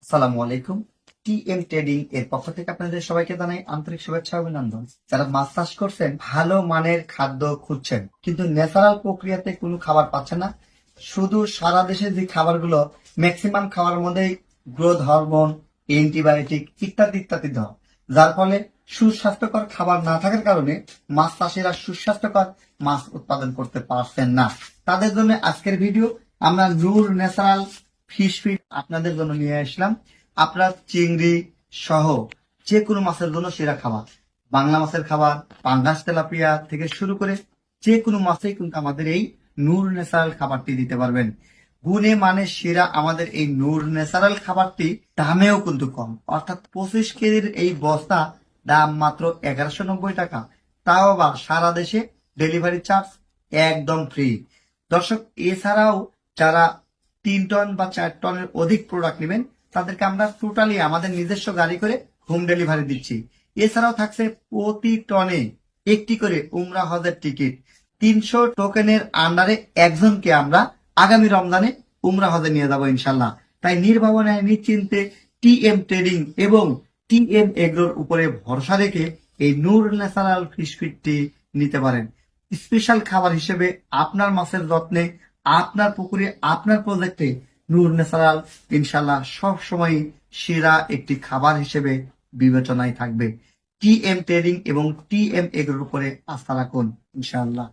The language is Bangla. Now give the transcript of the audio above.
আসসালামু আলাইকুম। টিএম ট্রেডিং এর পক্ষ থেকে আপনাদের সবাইকে জানাই আন্তরিক শুভেচ্ছা ও অভিনন্দন। যারা মাছ চাষ করছেন, ভালো মানের খাদ্য খুঁজছেন কিন্তু ন্যাচারাল প্রক্রিয়াতে কোনো খাবার পাচ্ছেন না, শুধু সারা দেশে যে খাবারগুলো ম্যাক্সিমাম খাবারের মধ্যেই গ্রোথ হরমোন, অ্যান্টিবায়োটিক ইত্যাদি ইত্যাদি দেওয়া, যার ফলে সুস্বাস্থ্যকর খাবার না থাকার কারণে মাছ চাষিরা সুস্বাস্থ্যকর মাছ উৎপাদন করতে পারছেন না। তাদের জন্য আজকের ভিডিও আমরা নূর ন্যাচারাল ফিশ ফিড আপনাদের জন্য নিয়ে আসলাম। আপনার চিংড়ি সহ যে কোনো মাছের জন্য সেরা খাবার, বাংলা মাছের খাবার, পাঙ্গাস তেলাপিয়া থেকে শুরু করে যে কোনো মাছেই কিন্তু আমাদের এই নূর ন্যাচারাল খাবারটি দিতে পারবেন। গুণে মানে সেরা আমাদের এই নূর ন্যাচারাল খাবারটি দামেও কিন্তু কম, অর্থাৎ 25 কেজির এই বস্তা দাম মাত্র 1190 টাকা, তাও আবার সারা দেশে ডেলিভারি চার্জ একদম ফ্রি। দর্শক, এছাড়াও যারা 3 টন বা 4 টনের অধিক প্রোডাক্ট নেবেন তাদেরকে আমরা টোটালি আমাদের নিজস্ব গাড়ি করে হোম ডেলিভারি দিচ্ছি। এছাড়াও থাকছে প্রতি টনে একটি করে উমরা হজের টিকিট। 300 টোকেনের আন্ডারে একজনকে আমরা আগামী রমজানে উমরা হজে নিয়ে যাবো ইনশাল্লাহ। তাই নির্ভাবনায় নিশ্চিন্তে টিএম ট্রেডিং এবং টিএম এগ্রোর উপরে ভরসা রেখে এই নূর ন্যাচারাল ফিশ ফিডটি নিতে পারেন। স্পেশাল খাবার হিসেবে আপনার মাছের যত্নে, আপনার পুকুরে, আপনার প্রজেক্টে নূর ন্যাচারাল ইনশাল্লাহ সব সময় সেরা একটি খাবার হিসেবে বিবেচনায় থাকবে। টিএম ট্রেডিং এবং টিএম এগ্রোর উপরে আস্থা রাখুন ইনশাআল্লাহ।